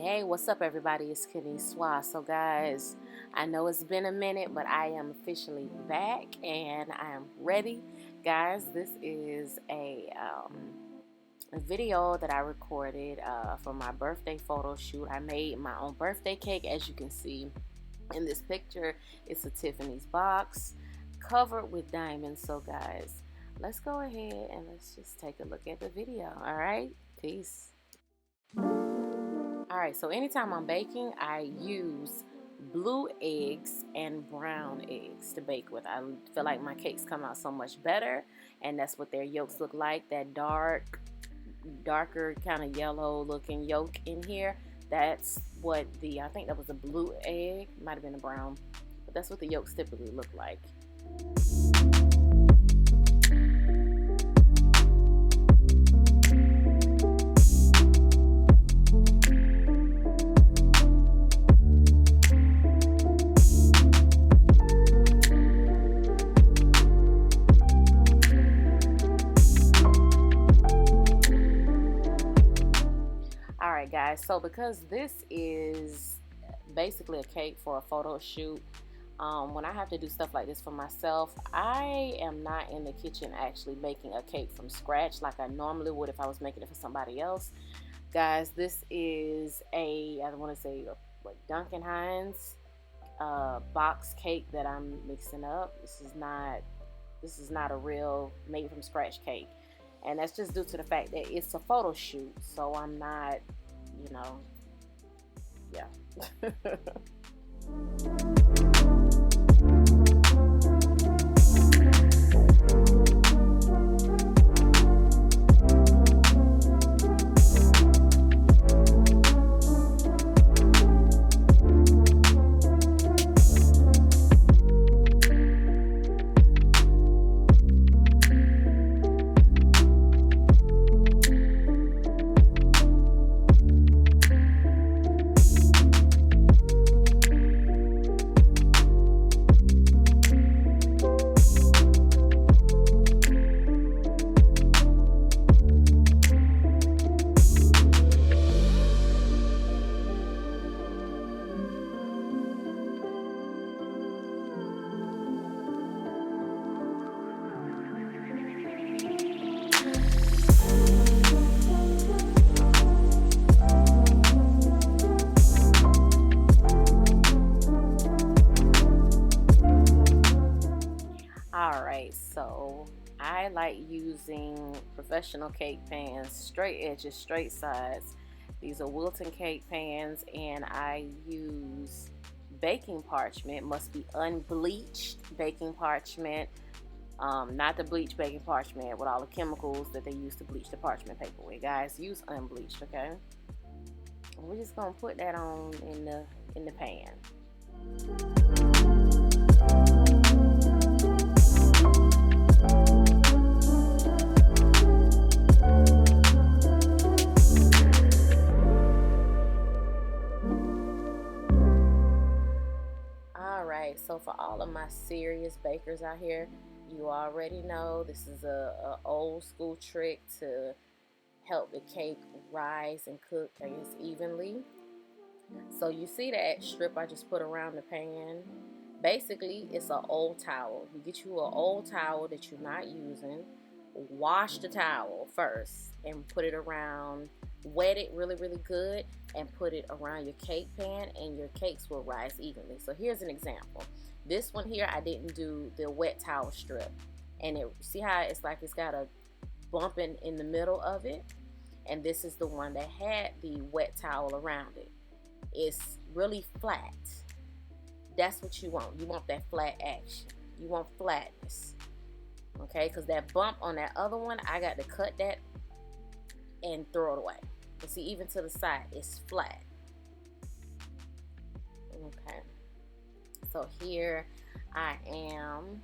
Hey, what's up, everybody? It's Kenny Swa. So, guys, I know it's been a minute, but I am officially back and I am ready. Guys, this is a video that I recorded for my birthday photo shoot. I made my own birthday cake, as you can see in this picture. It's a Tiffany's box covered with diamonds. So, guys, let's go ahead and let's just take a look at the video. All right, peace. Alright, so anytime I'm baking, I use blue eggs and brown eggs to bake with. I feel like my cakes come out so much better, and that's what their yolks look like. That darker kind of yellow looking yolk in here, that's what I think that was a blue egg, might have been a brown, but that's what the yolks typically look like. Alright guys, so because this is basically a cake for a photo shoot, when I have to do stuff like this for myself, I am not in the kitchen actually making a cake from scratch like I normally would if I was making it for somebody else. Guys, this is I don't want to say what Duncan Hines box cake that I'm mixing up. This is not a real made from scratch cake. And that's just due to the fact that it's a photo shoot, so I'm not, yeah. Alright, so I like using professional cake pans, straight edges, straight sides. These are Wilton cake pans, and I use baking parchment. Must be unbleached baking parchment, not the bleached baking parchment with all the chemicals that they use to bleach the parchment paper with. Guys, use unbleached, okay? And we're just gonna put that on in the pan. Alright, so for all of my serious bakers out here, you already know this is a old school trick to help the cake rise and cook, I guess, evenly. So you see that strip I just put around the pan? Basically, it's an old towel. You get you an old towel that you're not using, wash the towel first and put it around, wet it really good, and put it around your cake pan, and your cakes will rise evenly. So here's an example. This one here, I didn't do the wet towel strip, and see how it's like it's got a bump in the middle of it, and this is the one that had the wet towel around it. It's really flat. That's what you want. You want that flat action. You want flatness, okay? Because that bump on that other one, I got to cut that and throw it away. You see, even to the side, it's flat. Okay. So here I am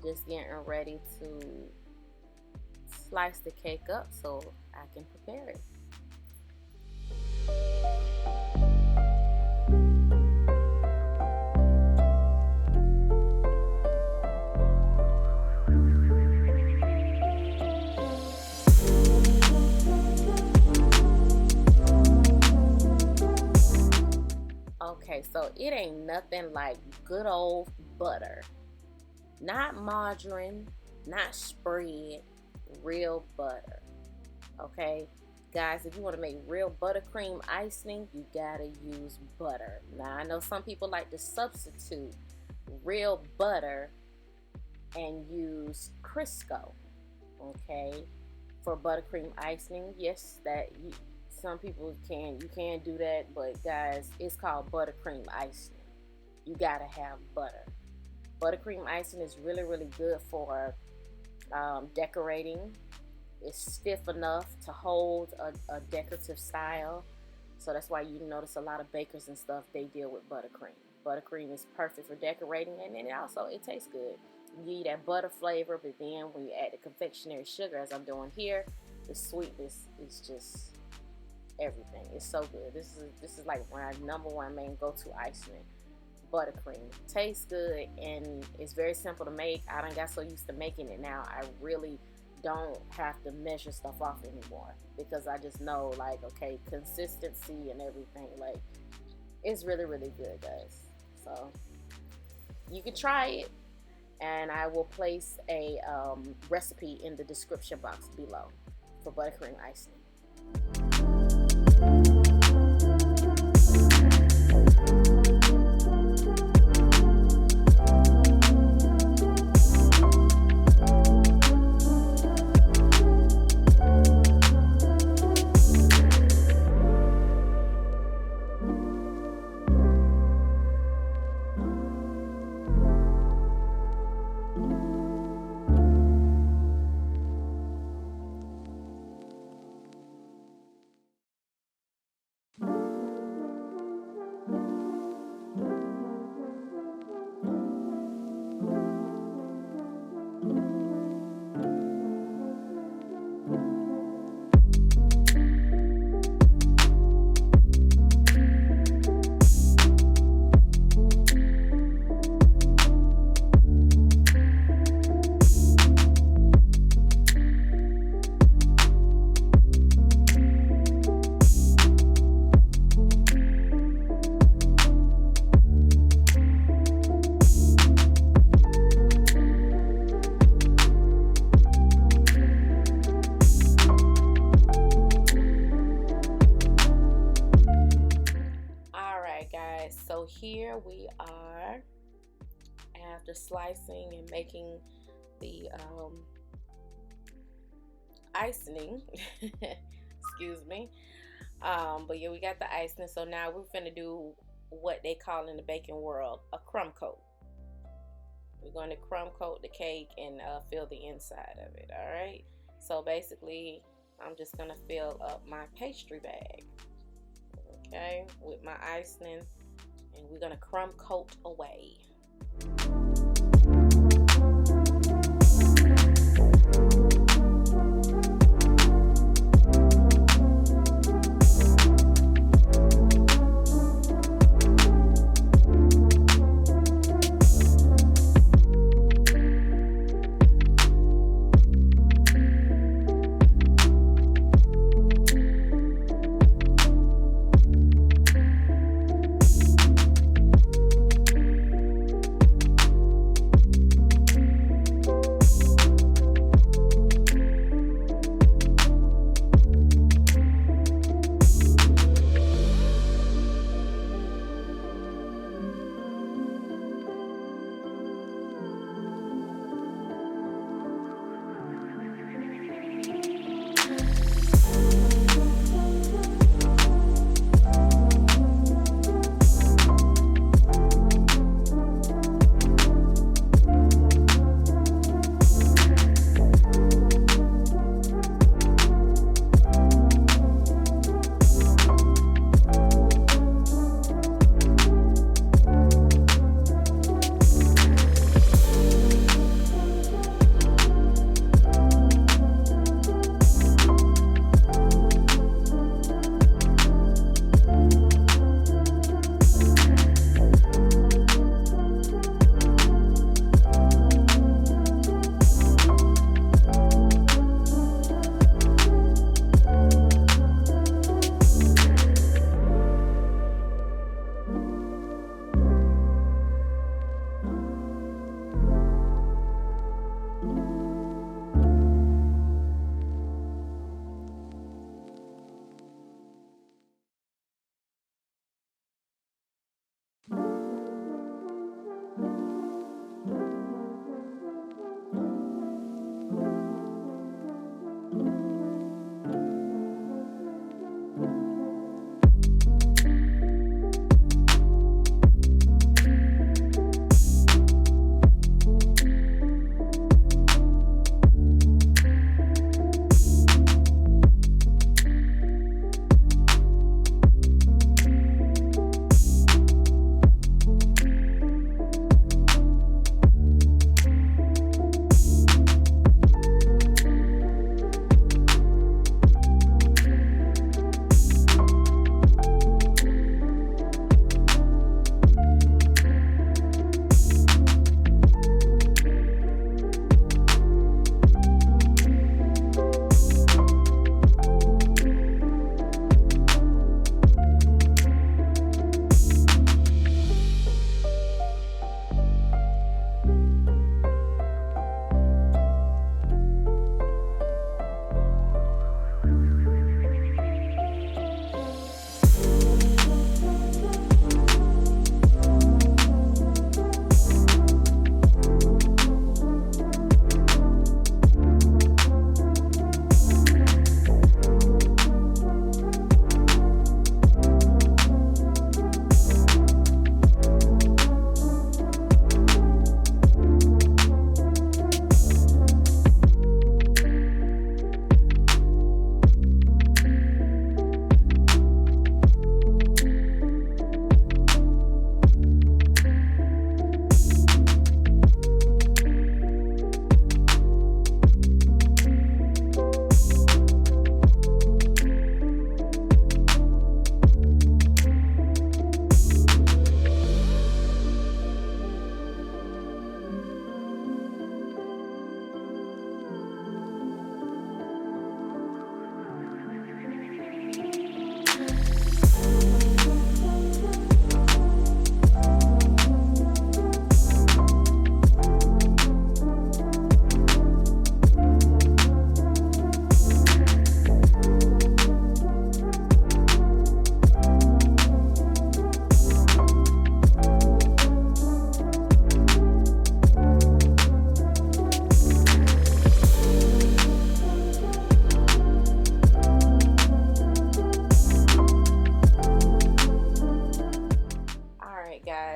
just getting ready to slice the cake up so I can prepare it. Okay, so it ain't nothing like good old butter. Not margarine, not spread, real butter. Okay, guys, if you want to make real buttercream icing, you gotta use butter. Now, I know some people like to substitute real butter and use Crisco, okay, for buttercream icing. Yes, some people you can do that, but guys, it's called buttercream icing. You gotta have butter. Buttercream icing is really good for decorating. It's stiff enough to hold a decorative style, so that's why you notice a lot of bakers and stuff, they deal with buttercream. Buttercream is perfect for decorating, and then it tastes good. You get that butter flavor, but then when you add the confectionery sugar, as I'm doing here, the sweetness is just everything. It's so good. This is like my number one main go-to icing. Buttercream tastes good, and it's very simple to make. I done got so used to making it now, I really don't have to measure stuff off anymore, because I just know, like, okay, consistency and everything, like, it's really good, guys. So you can try it, and I will place a recipe in the description box below for buttercream icing. So here we are after slicing and making the icing. Excuse me. But yeah, we got the icing. So now we're finna do what they call in the baking world a crumb coat. We're going to crumb coat the cake and fill the inside of it. All right. So basically, I'm just gonna fill up my pastry bag, okay, with my icing, and we're gonna crumb coat away.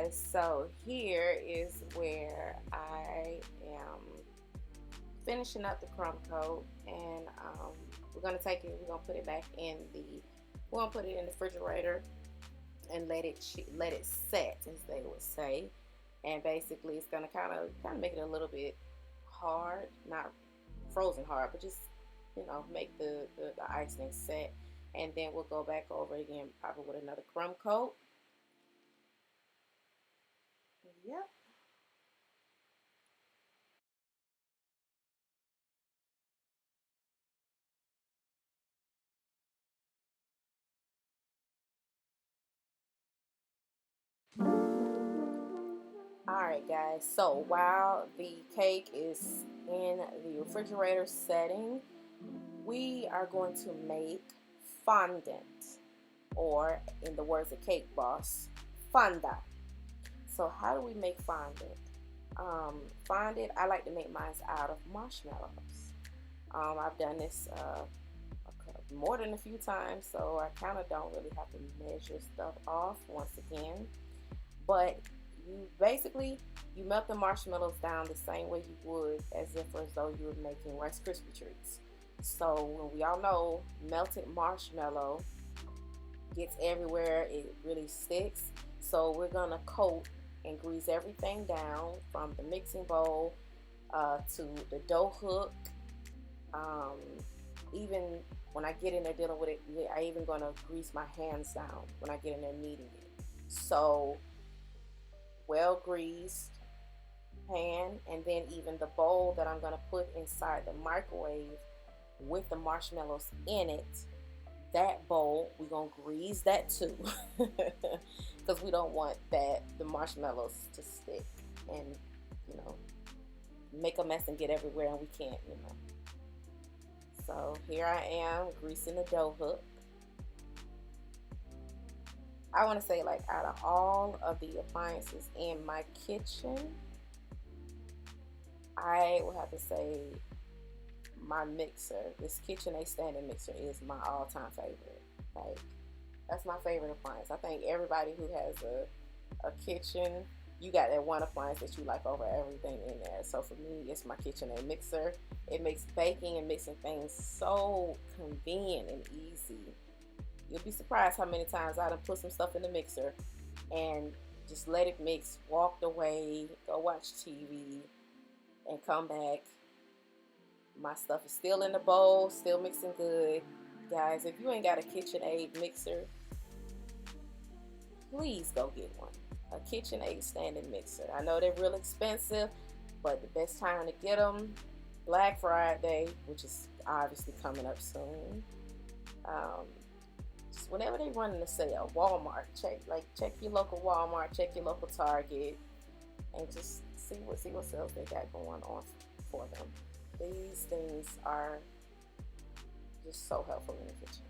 guys, so here is where I am finishing up the crumb coat, and we're gonna take it. We're gonna put it back in the. We're gonna put it in the refrigerator and let it set, as they would say. And basically, it's gonna kind of make it a little bit hard, not frozen hard, but just make the icing set. And then we'll go back over again, probably with another crumb coat. Yep. Alright guys, so while the cake is in the refrigerator setting, we are going to make fondant, or in the words of Cake Boss, fonda. So how do we make fondant? Fondant, I like to make mine out of marshmallows. I've done this more than a few times, so I kind of don't really have to measure stuff off once again. But you melt the marshmallows down the same way you would as though you were making Rice Krispie treats. So we all know melted marshmallow gets everywhere, it really sticks. So we're gonna coat and grease everything down from the mixing bowl to the dough hook. Even when I get in there dealing with it, I even gonna grease my hands down when I get in there kneading it. So well greased pan, and then even the bowl that I'm gonna put inside the microwave with the marshmallows in it, that bowl we're gonna grease that too, because we don't want the marshmallows to stick and make a mess and get everywhere, and we can't. So here I am greasing the dough hook. I want to say, like, out of all of the appliances in my kitchen, I would have to say my mixer, this KitchenAid standing mixer, is my all-time favorite. Like, that's my favorite appliance. I think everybody who has a kitchen, you got that one appliance that you like over everything in there. So for me, it's my KitchenAid mixer. It makes baking and mixing things so convenient and easy. You'll be surprised how many times I done put some stuff in the mixer and just let it mix, walked away, go watch TV, and come back. My stuff is still in the bowl, still mixing good. Guys, if you ain't got a KitchenAid mixer, please go get one. A KitchenAid standing mixer. I know they're real expensive, but the best time to get them, Black Friday, which is obviously coming up soon. Just whenever they run in the sale, Walmart, check your local Walmart, check your local Target, and just see what sales they got going on for them. These things are just so helpful in the kitchen.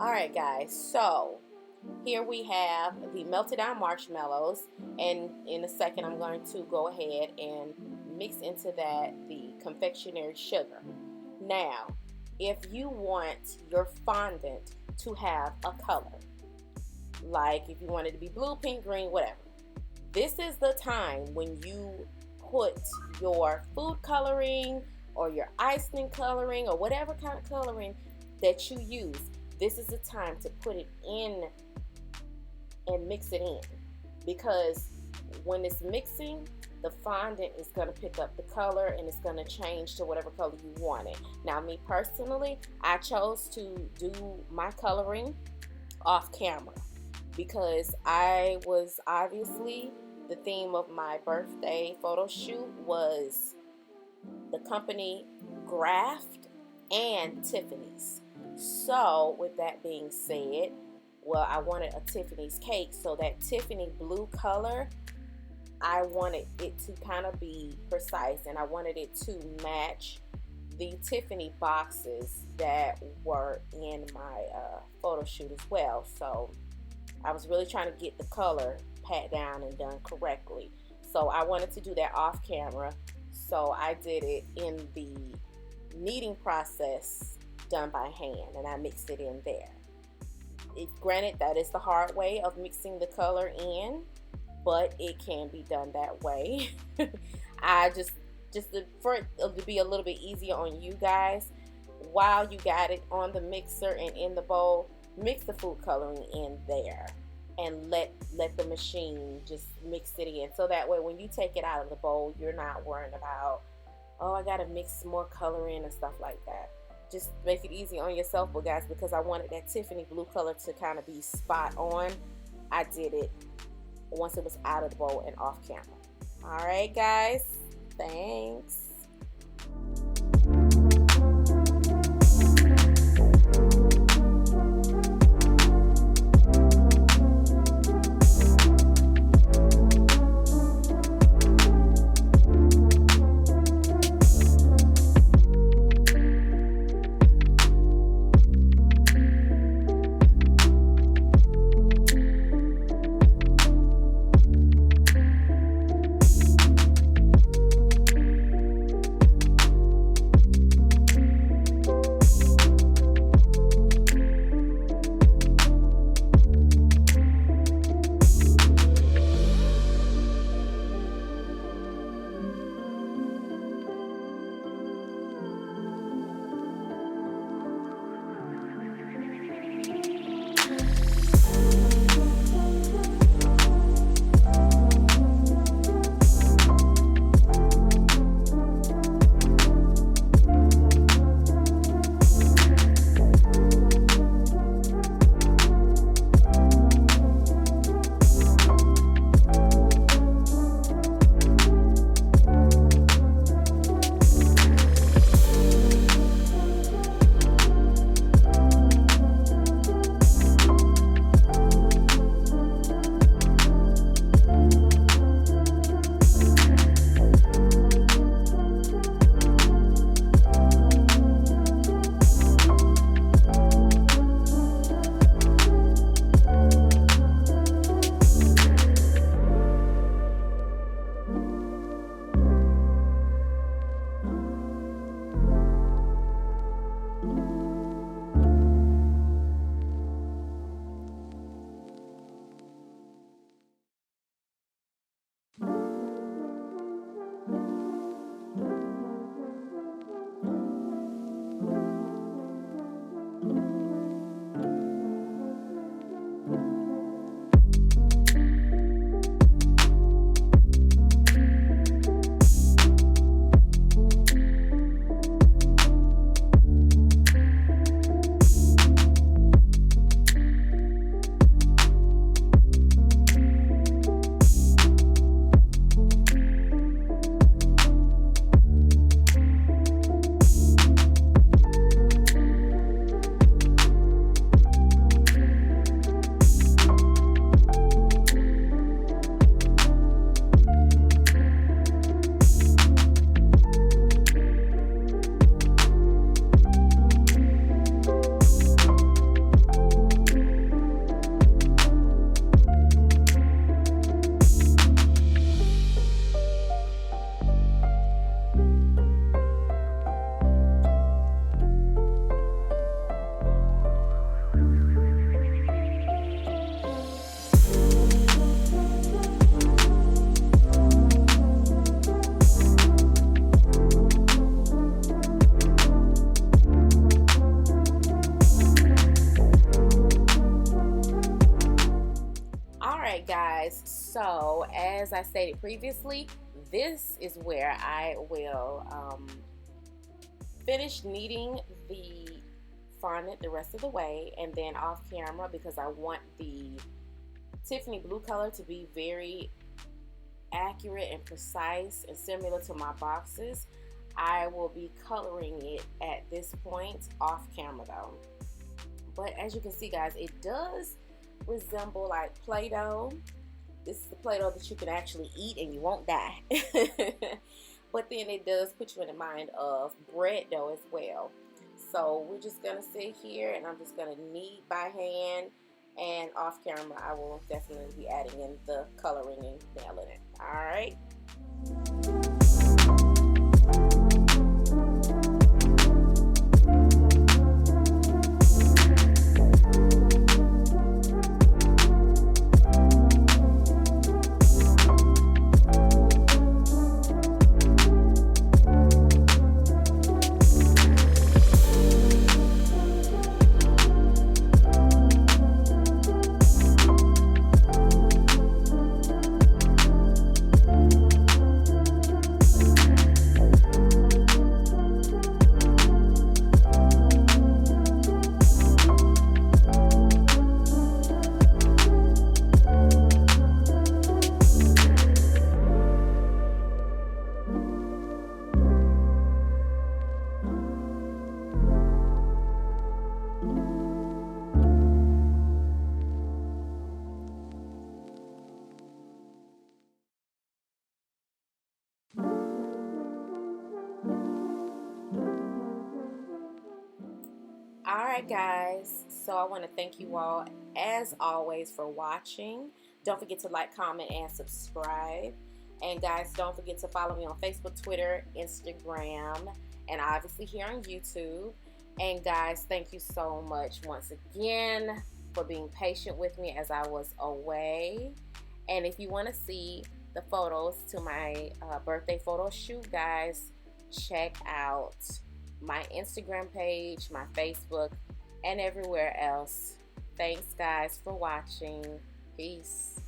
Alright guys, so here we have the melted down marshmallows, and in a second I'm going to go ahead and mix into that the confectionery sugar. Now, if you want your fondant to have a color, like if you want it to be blue, pink, green, whatever, this is the time when you put your food coloring or your icing coloring or whatever kind of coloring that you use. This is the time to put it in and mix it in, because when it's mixing, the fondant is going to pick up the color and it's going to change to whatever color you want it. Now, me personally, I chose to do my coloring off camera because I was obviously, the theme of my birthday photo shoot was the company Graft and Tiffany's. So with that being said, well, I wanted a Tiffany's cake, so that Tiffany blue color, I wanted it to kind of be precise, and I wanted it to match the Tiffany boxes that were in my photo shoot as well. So I was really trying to get the color pat down and done correctly. So I wanted to do that off camera, so I did it in the kneading process done by hand, and I mixed it in there. Granted, that is the hard way of mixing the color in, but it can be done that way. I just for it to be a little bit easier on you guys, while you got it on the mixer and in the bowl, mix the food coloring in there and let the machine just mix it in, so that way when you take it out of the bowl, you're not worrying about, oh, I gotta mix more color in and stuff like that. Just make it easy on yourself, but guys, because I wanted that Tiffany blue color to kind of be spot on, I did it once it was out of the bowl and off camera. All right, guys, thanks. as I stated previously, this is where I will finish kneading the fondant the rest of the way, and then off camera, because I want the Tiffany blue color to be very accurate and precise and similar to my boxes, I will be coloring it at this point off camera though. But as you can see, guys, it does resemble like Play-Doh. This is the Play-Doh that you can actually eat and you won't die. But then it does put you in the mind of bread dough as well. So we're just gonna sit here and I'm just gonna knead by hand, and off camera I will definitely be adding in the coloring and nailing it. All right. Alright guys, so I want to thank you all as always for watching. Don't forget to like, comment, and subscribe. And guys, don't forget to follow me on Facebook, Twitter, Instagram, and obviously here on YouTube. And guys, thank you so much once again for being patient with me as I was away. And if you want to see the photos to my birthday photo shoot, guys, check out my Instagram page, my Facebook, and everywhere else. Thanks guys for watching. Peace.